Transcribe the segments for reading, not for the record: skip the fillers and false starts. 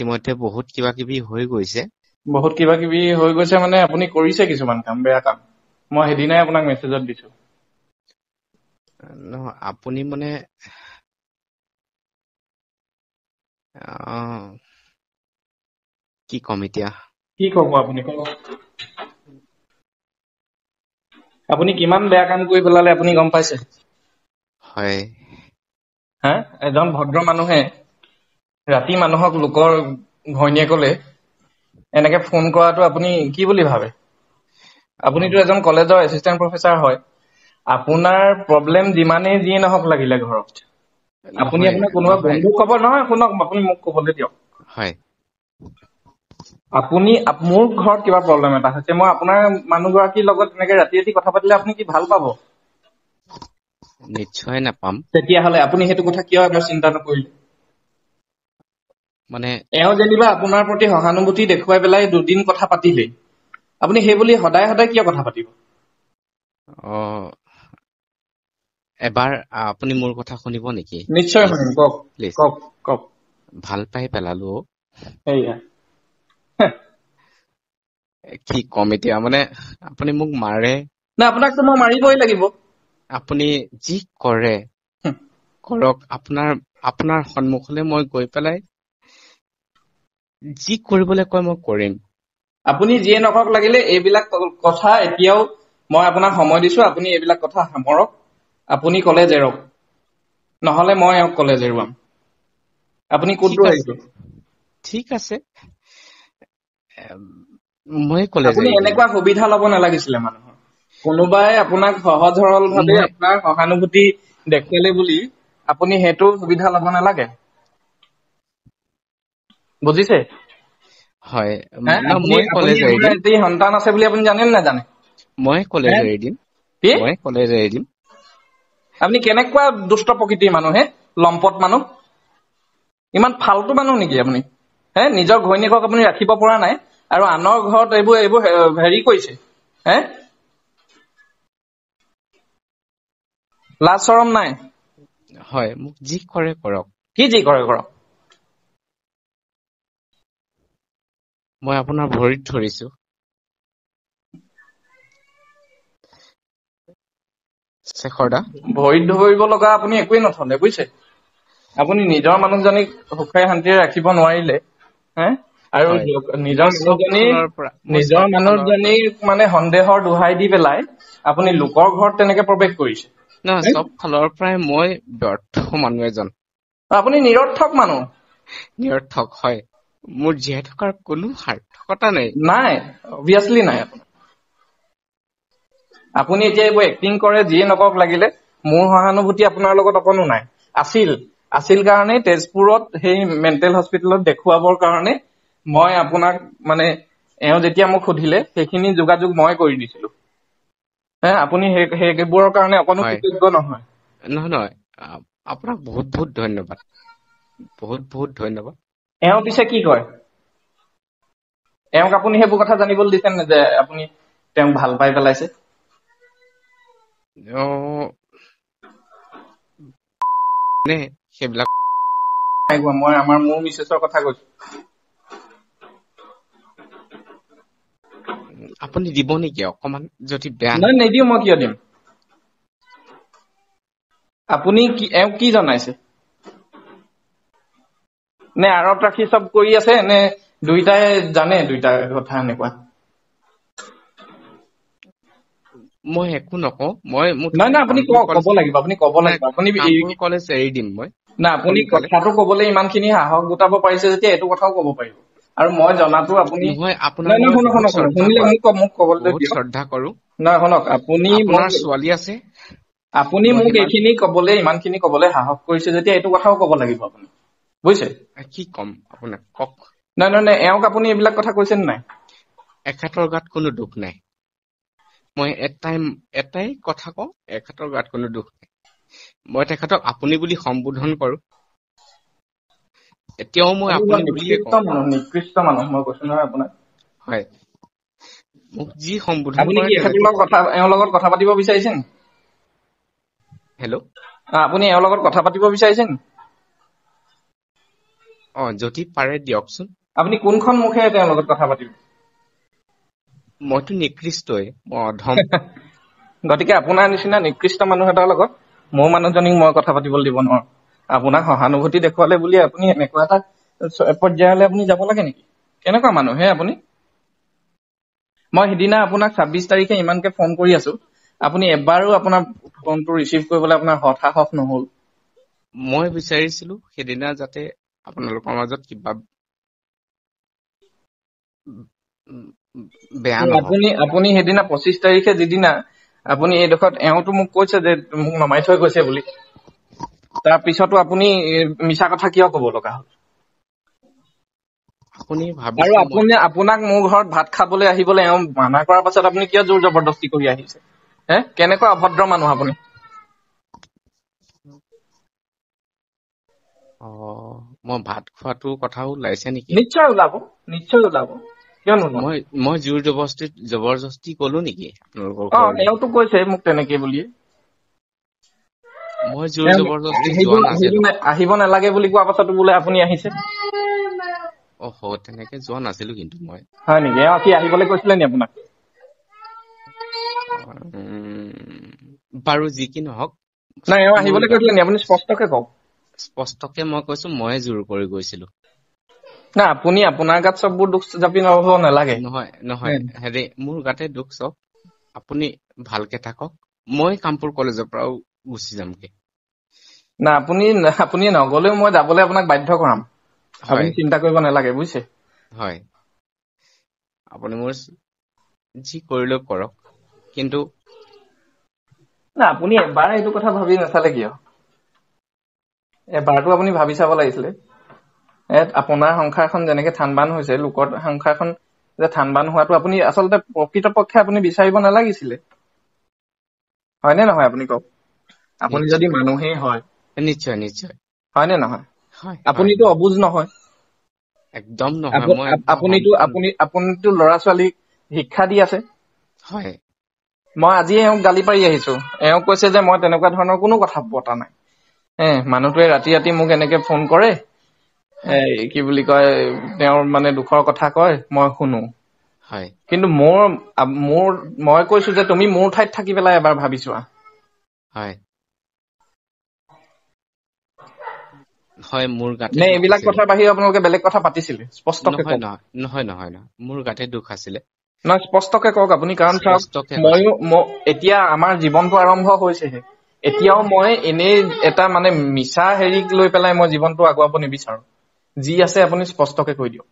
ইতিমধ্যে বহুত কিবা কিবি হৈ গৈছে। বহুত কিবা কিবি হৈ গৈছে মানে আপুনি কৰিছে কিছুমান কাম, বেয়া কাম। মই সেইদিনাই আপোনাক মেছেজত দিছো। নহয় আপুনি মানে আহ, কি কম এতিয়া? কি কব আপুনি কব? আপুনি কিমান বেয়া কাম কৰি পেলালে আপুনি গম পাইছে? হয় হা? এজন ভদ্ৰ মানুহে ৰাতি মানুহক লোকৰ ঘৈণীয়েকলে এনেকে ফোন কৰাটো আপুনি কি বুলি ভাবে? আপুনিতো আহ, এজন কলেজৰ এছিষ্টেণ্ট প্ৰফেচাৰ হয়। আপোনাৰ প্ৰব্লেম যিমানেই যিয়ে নহওক লাগিলে ঘৰত, আপুনি নহয় আপোনাৰ কোনোবা নহয় বন্ধু কব নহয়, শুনক আপুনি মোক কবলৈ দিয়ক। হয় আপুনি মোৰ ঘৰত কিবা প্ৰব্লেম এটা হৈছে, মই আপোনাৰ মানুহগৰাকীৰ লগত এনেকে ৰাতি ৰাতি কথা পাতিলে আপুনি কি ভাল পাব? নিশ্চয় নাপাম। তেতিয়াহ'লে আপুনি সেইটো কথা কিয় এবাৰ চিন্তা নকৰিলে? মানে এওঁ যেনিবা আপোনাৰ প্ৰতি সহানুভূতি দেখুৱাই পেলাই দুদিন কথা পাতিলে, আপুনি সেই বুলি সদায় সদায় কিয় কথা পাতিব? অ এবাৰ আপুনি মোৰ কথা শুনিব নেকি? নিশ্চয় প্লিজ শুনিম, কওক প্লিজ। কওক কওক। ভাল পাই পেলালো। সেয়া কি কম এতিয়া, মানে আপুনি মোক মাৰে, না, আপোনাকতো মই মাৰিবই লাগিব। আপুনি যি কৰে কৰক। আপোনাৰ সন্মুখলৈ মই গৈ পেলাই যি কৰিবলৈ কয় মই কৰিম। আপুনি যিয়ে নকওক লাগিলে এইবিলাক কথা এতিয়াও মই আপোনাক সময় দিছো, আপুনি এইবিলাক কথা সামৰক। আপুনি কলেজ এৰক, নহলে মই এওঁক কলেজ এৰুৱাম। আপুনি ঠিক কোনটো আছে এৰিব? ঠিক আছে, মই কলেজ আপুনি এৰি দিম। এনেকুৱা সুবিধা লব নালাগিছিলে মানুহৰ। কোনোবাই আপোনাক সহজ সৰল ভাৱে মই আপোনাৰ সহানুভূতি দেখুৱালে বুলি আপুনি সেইটো সুবিধা লব নালাগে, বুজিছে? হয় হে? ন, আপুনি মই আপুনি কলেজ এৰি আপোনাৰ দিম। এটি সন্তান আছে বুলি আপুনি জানে নে নাজানে? মই হে? কলেজ এৰি দিম। কি? মই কলেজ এৰি দিম। আপুনি কেনেকুৱা দুষ্ট প্ৰকৃতিৰ মানুহ হে? লম্পট মানুহ, ইমান ফাল্টু মানুহ নেকি আপুনি? হে? নিজৰ ঘৈণীয়েকক আপুনি ৰাখিব পৰা নাই আৰু আনৰ ঘৰত এইবোৰ এইবোৰ হেৰি কৰিছে। হে? লাজ শৰম নাই? হয়, মোক যি কৰে কৰক। কি যি কৰে কৰক? মই আপোনাৰ ভৰিত ধৰিছো। শেখৰ দা, ভৰিত ধৰিব লগা আপুনি একোৱেই নথলে, বুজিছে? আপুনি নিজৰ মানুহজনীক সুখে শান্তিৰে ৰাখিব নোৱাৰিলে, হে? আৰু হয় নিজৰ মই চব ফালৰ পৰা মানুহজনীক মানে সন্দেহৰ দোহাই দি পেলাই আপুনি লোকৰ ঘৰত তেনেকে প্ৰৱেশ কৰিছে। নহয়, হে? চব ফালৰ পৰাই মই ব্যৰ্থ মানুহ এজন। আপুনি নিৰৰ্থক মানুহ। নিৰৰ্থক হয়। মোৰ জীয়াই থকাৰ কোনো সাৰ্থকতা নাই। নাই, অভিয়াছলি নাই আপোনাৰ। আপুনি এতিয়া এইবোৰ এক্টিং কৰে, যিয়ে নকৰক লাগিলে, মোৰ সহানুভূতি আপোনাৰ লগত অকণো নাই। আছিল কাৰণে তেজপুৰত সেই মেণ্টেল হস্পিটেলত দেখুৱাবৰ কাৰণে মই আপোনাক মানে এওঁ যেতিয়া মোক সুধিলে সেইখিনি যোগাযোগ মই কৰি দিছিলো। হে? আপুনি সেইবোৰৰ কাৰণে অকণো হয়, কৃতজ্ঞ নহয়। নহয় আপোনাক বহুত বহুত ধন্যবাদ। বহুত বহুত ধন্যবাদ। এওঁ পিছে কি কয়? এওঁক আপুনি সেইবোৰ কথা জানিবলৈ দিছে নে, যে আপুনি তেওঁক ভাল পাই পেলাইছে? সেইবিলাক মই মোৰ মিছেছৰ কথা কৈছো। আপুনি দিব নেকি অকমান, যদি বেয়া নাই, নাপায়? নিদিওঁ। মই কিয় দিম? আপুনি এওঁক কি জনাইছে? নে আঁৰত ৰাখি চব কৰি আছে, নে দুইটাই জানে দুইটাৰ কথা এনেকুৱা? মই একো নকওঁ। মই নাই মুঠতে নাই, আপুনি ক'ব লাগিব। আপুনি ক'ব নাই, লাগিব। আপুনি কামপুৰ কলেজ এৰি দিম মই না, আপুনি সোনকালে। কথাটো কবলৈ ইমান খিনি সাহস গোটাব পাৰিছে যেতিয়া এইটো কথাও ক'ব পাৰিব। আৰু মই জনাতো আপুনি নহয়, আপোনাক নাই নাই, মই শুনক বহুত শুনক শুনক, শ্ৰদ্ধা শুনিলে কৰো। মোক কবলৈ বহুত দিয়ক। শ্ৰদ্ধা কৰো। নাই শুনক, আপুনি আপোনাৰ ছোৱালী আছে, মই মোক সিমান এইখিনি কবলৈ, ইমান খিনি কবলৈ সাহস কৰিছে যেতিয়া এইটো কথাও ক'ব লাগিব আপুনি, বুজিছে? কি কম আপোনাক, কওক। নাই নাই নাই, এওঁক আপুনি এইবিলাক কথা কৈছে নে নাই? এখেতৰ গাত কোনো দুখ নাই। মই এটাই কথা কওঁ, এখেতৰ গাত কোনো দুখ নাই। মই তেখেতক আপুনি বুলি সম্বোধন কৰো। এতিয়াও মই আপুনি বুলিয়ে কওঁ। নিকৃষ্ট মানুহ মই কৈছো নহয় আপোনাক। হয়, মোক যি সম্বোধন আপুনি কৰে কি এখেতৰ তেনেকে কওক। এওঁৰ লগত কথা পাতিব বিচাৰিছে নি? হেল্ল', আপুনি এওঁৰ লগত কথা পাতিব বিচাৰিছে নি? যদি পাৰে দিয়কচোন। আপুনি কোনখন মুখেৰে তেওঁৰ লগত কথা পাতিব? মইতো নিকৃষ্টই, মই অধম। গতিকে আপোনাৰ নিচিনা নিকৃষ্ট মানুহ এটাৰ লগত মোৰ মানুহজনীক মই কথা পাতিবলৈ দিব নোৱাৰো। আপোনাক সহানুভূতি দেখুৱালে বুলি আপুনি এনেকুৱা এটা পৰ্যায়লৈ আপুনি যাব লাগে নেকি? কেনেকুৱা মানুহ হে আপুনি? মই সিদিনা আপোনাক 26 তাৰিখে ইমানকে ফোন কৰি আছো, আপুনি এবাৰো আপোনাৰ ফোনটো ৰিচিভ কৰিবলৈ আপোনাৰ হতাশ নহল। মই বিচাৰিছিলো সেইদিনা যাতে আপোনালোকৰ মাজত কিবা বেয়া নহওক। আপুনি সেইদিনা 25 তাৰিখে যিদিনা আপুনি এইডোখৰত এওঁতো মোক কৈছে যে মোক নমাই থৈ গৈছে বুলি, তাৰ পিছতো আপুনি মিছা কথা কিয় কব লগা হ'ল? আপুনি আৰু ভাবিছে আপোনাক মোৰ ঘৰত ভাত খাবলৈ আহিবলৈ এওঁ মানা কৰাৰ পাছত আপুনি কিয় জোৰ জবৰদস্তি কৰি আহিছে? কেনেকুৱা অভদ্ৰ মানুহ আপুনি? মই ভাত খোৱাটো কথাও ওলাইছে নেকি? নিশ্চয় ওলাব, নিশ্চয় ওলাব, কিয় নোলাব? মই জোৰ জবৰদস্তি কলো নেকি আপোনালোকৰ ঘৰলৈ? এওঁতো কৈছে মোক তেনেকে বুলি। মই জোৰ জবৰদস্তি যোৱা নাছিলো। আহিব নালাগে বুলি কোৱা পাছতো বোলে আপুনি আহিছে। তেনেকে যোৱা নাছিলো কিন্তু মই। হয় নেকি? কি আহিবলৈ কৈছিলে নি আপোনাক? বাৰু যি কি নহওক, নাই, এওঁ আহিবলৈ কৈছিলে নি? আপুনি স্পষ্টকে কওক। স্পষ্টকে মই কৈছো ময়ে জোৰ কৰি গৈছিলো। না, আপুনি আপোনাৰ গাত চববোৰ দুখ জাপি নহব নালাগে। নহয় মোৰ গাতে দুখ চব। আপুনি ভালকে থাকক, মই কামপুৰ কলেজৰ পৰাও গুচি যামগে। না, আপুনি নগলেও মই যাবলৈ আপোনাক বাধ্য কৰাম। আপুনি হয় চিন্তা কৰিব নালাগে, বুজিছে? হয়, আপুনি মোৰ যি কৰিলেও কৰক, কিন্তু না, আপুনি এবাৰ এইটো কথা ভাবি নাচালে কিয়? এবাৰতো আপুনি ভাবি চাব লাগিছিলে। আপোনাৰ সংসাৰখন যেনেকে থান-বান হৈছে, লোকৰ সংসাৰখন যে থান-বান হোৱাটো আপুনি আচলতে প্ৰকৃতপক্ষে আপুনি বিচাৰিব নালাগিছিলে। হয়নে নহয় আপুনি কওক? আপুনি যদি নিশ্চয় মানুহেই হয়, নিশ্চয় হয়নে নহয়? হয় আপুনিতো অবুজ নহয়। একদম নহয়, মই একদম আপুনিতো ল'ৰা-ছোৱালীক শিক্ষা দি আছে। হয়। মই আজি এওঁক গালি পাৰি আহিছো। এওঁক কৈছে যে মই তেনেকুৱা ধৰণৰ কোনো কথা পতা নাই। মানুহটোৱে ৰাতি ৰাতি মোক এনেকে ফোন কৰে, হয় কি বুলি কয়, তেওঁৰ মানে দুখৰ কথা কয়, মই শুনো। হয় কিন্তু মই কৈছো যে তুমি মোৰ ঠাইত থাকি পেলাই এবাৰ ভাবি চোৱা। হয় হয়, মোৰ গাতে নে দুখ এইবিলাক আছিলে। কথাৰ বাহিৰে আপোনালোকে বেলেগ কথা পাতিছিলে? স্পষ্টকে নহয় কওক। নহয়, মোৰ গাতে দুখ আছিলে। নহয়, স্পষ্টকে কওক আপুনি, কাৰণ চাওক, স্পষ্টকে কৈছো। এতিয়া আমাৰ জীৱনটো আৰম্ভ হৈছেহে। এতিয়াও মই এনেই এটা মানে মিছা হেৰিক লৈ পেলাই মই জীৱনটো আগুৱাব নিবিচাৰো। যি আছে আপুনি স্পষ্টকে কৈ দিয়ক।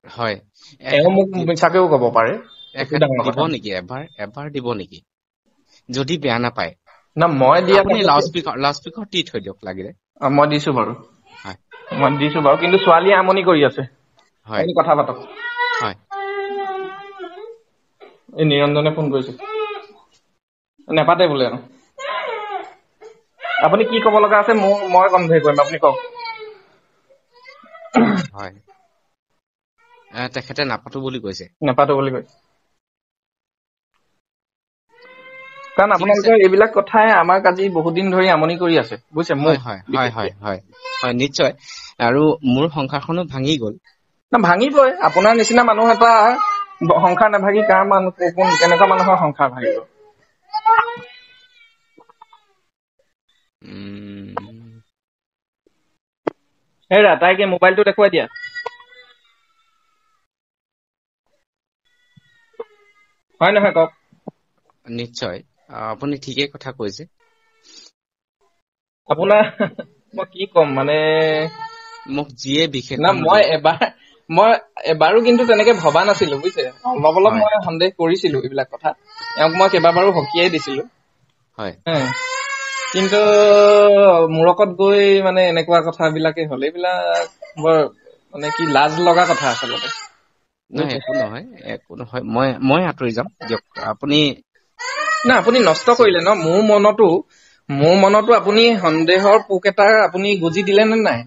হয়, এওঁ মোক মিছাকেও কব পাৰে, একো ডাঙৰ দিব কথা নাই। নেকি? এবাৰ দিব নেকি? যদি বেয়া নাপায়, না, মই দিয়া আপুনি লাউড স্পীকাৰ দি থৈ দিয়ক লাগিলে। মই দিছো বাৰু। হয় কিন্তু ছোৱালীয়ে আমনি কৰি আছে। হয় আপুনি কথা পাতক। হয় এই নিৰঞ্জনে ফোন কৰিছে, নেপাতে বোলে। আপুনি কি কব লগা আছে মই কনভে কৰিম, আপুনি কওক। হয়, তেখেতে নাপাতো বুলি কৈছে। নেপাতো বুলি কৈছে। কাৰণ ঠিক আছে। আপোনালোকৰ এইবিলাক কথাই আমাক আজি বহুত দিন ধৰি আমনি কৰি আছে, বুজিছে? মোক বিশেষকে হয়, নিশ্চয়। আৰু মোৰ সংসাৰখনো ভাঙি গল। ভাঙিবই। আপোনাৰ নিচিনা মানুহ এটা সংসাৰ নাভাগি কেনেকুৱা মানুহৰ সংসাৰ ভাঙিব? হেৰা, তাইকে মোবাইলটো দেখুৱাই দিয়া। হয় নহয় কওক? নিশ্চয়, আপুনি ঠিকেই কথা কৈছে। আপোনাৰ মই কি ক'ম মানে, মোক যিয়ে না, বিশেষণ দিয়ে। মই এবাৰো কিন্তু তেনেকে ভবা নাছিলো, বুজিছে? অলপ হয় মই সন্দেহ কৰিছিলো এইবিলাক কথা। এওঁক মই কেইবাবাৰো সকীয়াই দিছিলো। হয় কিন্তু মূৰকত গৈ মানে এনেকুৱা কথাবিলাকে হ'ল, এইবিলাক বৰ মানে কি লাজ লগা কথা আচলতে। নাই, বুজিছে? একো নহয়, মই আঁতৰি যাম দিয়ক। আপুনি না, আপুনি নষ্ট কৰিলে ন মোৰ মনতো আপুনি সন্দেহৰ পোক এটা আপুনি গুজি দিলে নে নাই?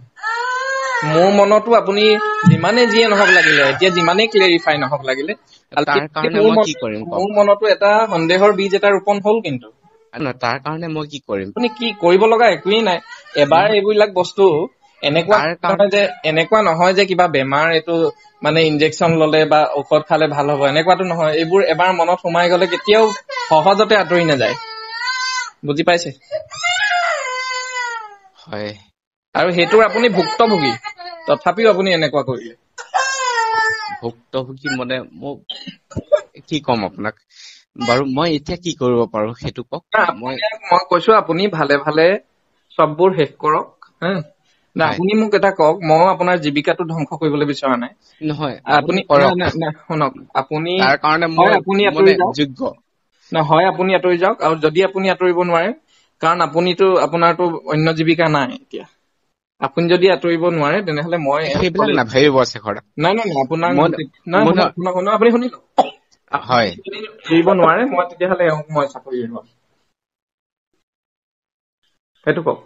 মোৰ মনতো আপুনি যিমানে যিয়ে নহওক লাগিলে, এতিয়া যিমানেই ক্লেৰিফাই নহওক লাগিলে, তাৰ কাৰণে মই কি কৰিম কওক? মোৰ মনতো এটা সন্দেহৰ বীজ এটা ৰোপণ হ'ল। কিন্তু নহয়, তাৰ কাৰণে মই কি কৰিম? আপুনি কি কৰিব লগা একোৱেই নাই। এবাৰ নহয় এইবিলাক বস্তু এনেকুৱা নহয় যে কিবা বেমাৰ এইটো মানে ইনজেকচন ললে বা ঔষধ খালে ভাল হ'ব, এনেকুৱাতো নহয়। এইবোৰ এবাৰ মনত সোমাই গলে কেতিয়াও সহজতে আঁতৰি নাযায়, বুজি পাইছে? হয় আৰু সেইটোৰ আপুনি ভুক্তভোগী, তথাপিও আপুনি এনেকুৱা কৰিলে। ভুক্তভোগী মানে মোক কি ক'ম আপোনাক বাৰু, মই এতিয়া কি কৰিব পাৰো সেইটো কওক। মই কৈছো আপুনি ভালে ভালে চববোৰ শেষ কৰক। হয় আপুনি মোক এটা কওক, মই আপোনাৰ জীৱিকাটো ধ্বংস কৰিবলৈ বিচৰা নাই। নহয় আপুনি কৰক, শুনক, আপুনি তাৰ কাৰণে হয় মই আপুনি মানে আঁতৰি যাওক, যোগ্য। হয় আপুনি আঁতৰি যাওক। আৰু যদি আপুনি আঁতৰিব নোৱাৰে, কাৰণ আপোনাৰতো অন্য জীৱিকা নাই এতিয়া, আপুনি যদি আঁতৰিব নোৱাৰে তেনেহলে মই সেইবিলাক নাভাবিব শেখৰ দা। নাই আপোনাক মই আপুনি শুনি লওক। হয় যদি এৰিব নোৱাৰে মই তেতিয়াহলে মই চাকৰি এৰুৱাম, সেইটো কওক।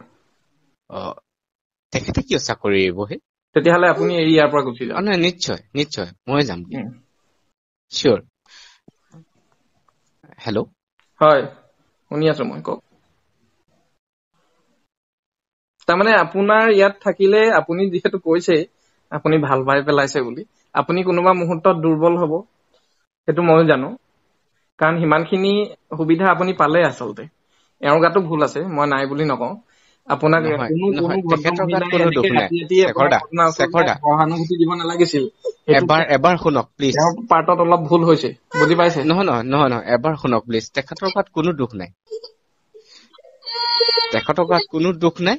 তেখেতে কিয় চাকৰি এৰিবহে? তেতিয়াহলে আপুনি এৰি ইয়াৰ পৰা গুচি যাওক। নাই নিশ্চয় নিশ্চয় মই যাম, চিয়ৰ। হেল্ল', হয় শুনি আছো মই, কওক। তাৰমানে আপোনাৰ ইয়াত থাকিলে, আপুনি যিহেতু কৈছে আপুনি ভাল পাই পেলাইছে বুলি, আপুনি কোনোবা মুহূৰ্তত দুৰ্বল হব, সেইটো ময়ো জানো। কাৰণ সিমানখিনি সুবিধা আপুনি পালে আচলতে। এওঁৰ গাতো ভুল আছে, মই নাই বুলি নকওঁ। আপোনাক নহয় কোনো নহয় ভদ্ৰ তেখেতৰ গাত মহিলাই কোনো এনেকে দুখ নাই। ৰাতি ৰাতি শেখৰ আপোনাৰ দা, ঘটনা শেখৰ আচলতে দা, সহানুভূতি দিব নালাগিছিল। সেইটো এবাৰ শুনক প্লিজ। তেওঁৰ পাৰ্টত অলপ ভুল হৈছে, বুজি পাইছে? নহয় এবাৰ শুনক প্লিজ। তেখেতৰ গাত কোনো দুখ নাই, তেখেতৰ গাত কোনো দুখ নাই।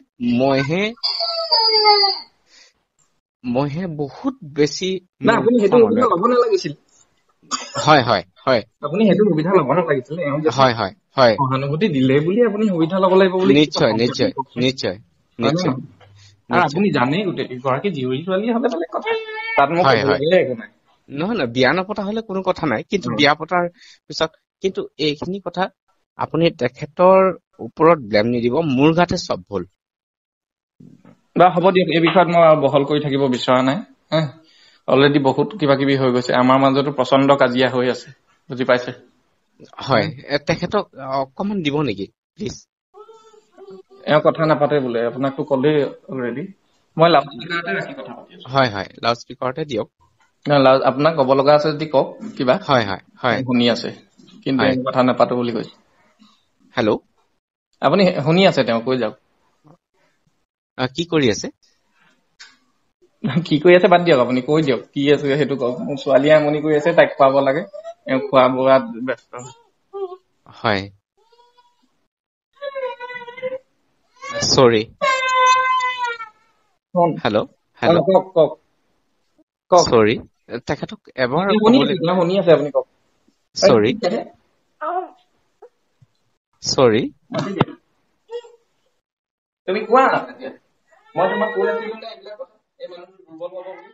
মইহে বহুত বেছি নাই আপুনি মূৰ্খ সেইটো মানুহ সুবিধা এটা। ল'ব নালাগিছিল। হয় হয় হয় আপুনি সেইটো সুবিধা ল'ব নালাগিছিল। এওঁ যদি হয় হয় হয় সহানুভূতি দিলে বুলি আপুনি সুবিধা ল'ব লাগিব বুলি কি কথা নিশ্চয় আছে আপুনি নিশ্চয় কওকচোন? নিশ্চয় হয় নে নিশ্চয় নহয়? আৰু নিশ্চয় আপুনি জানেই গোটেই গৰাকী জীয়ৰী ছোৱালী হলে বেলেগ কথা, তাত মোক হয় হয় ক'বলগীয়া একো নাই। নহয় বিয়া নপতা হলে কোনো কথা নাই, কিন্তু উম। বিয়া পতাৰ পিছত কিন্তু এইখিনি কথা আপুনি তেখেতৰ ওপৰত ব্লেম নিদিব, মোৰ গাতে চব ভুল। বা হ'ব দিয়ক, এই বিষয়ত মই আৰু বহল কৰি থাকিব বিচৰা নাই। অলৰেডি বহুত কিবা কিবি হৈ গৈছে, আমাৰ মাজতো প্ৰচণ্ড কাজিয়া হৈ আছে, বুজি পাইছে? হয় তেখেতক অকমান দিব নেকি প্লিজ? এওঁ কথা নাপাতে বোলে, আপোনাকতো ক'লেই অলৰেডি। মই লাউড স্পীকাৰতে ৰাখি কথা পাতি আছো। হয় হয় লাউড স্পীকাৰতে দিয়ক। আপোনাক ক'ব লগা আছে যদি কওক কিবা, হয় হয় হয় শুনি আছে। কিন্তু হয় এওঁ কথা নাপাতো বুলি কৈছে। হেল্ল', আপুনি শুনি আছে, তেওঁ কৈ যাওক। কি কৰি আছে? কি কৰি আছে বাদ দিয়ক, আপুনি কৈ দিয়ক কি আছে সেইটো কওক। মোৰ ছোৱালীয়ে আমনি কৰি আছে, তাইক খুৱাব লাগে, এওঁ খোৱা বোৱাত ব্যস্ত। হয় চৰি। হেল্ল' হেল্ল', কওক কওক কওক। চৰি। তেখেতক এবাৰ শুনি ক'বলৈ, আছে, তেওঁ শুনি আছে, আপুনি কওক। চৰি চৰি। তুমি কোৱা না তেতিয়া, মই তোমাক কৈ আছিলো নে এইবিলাক কথা, এই মানুহটো দুৰ্বল হব বুলি।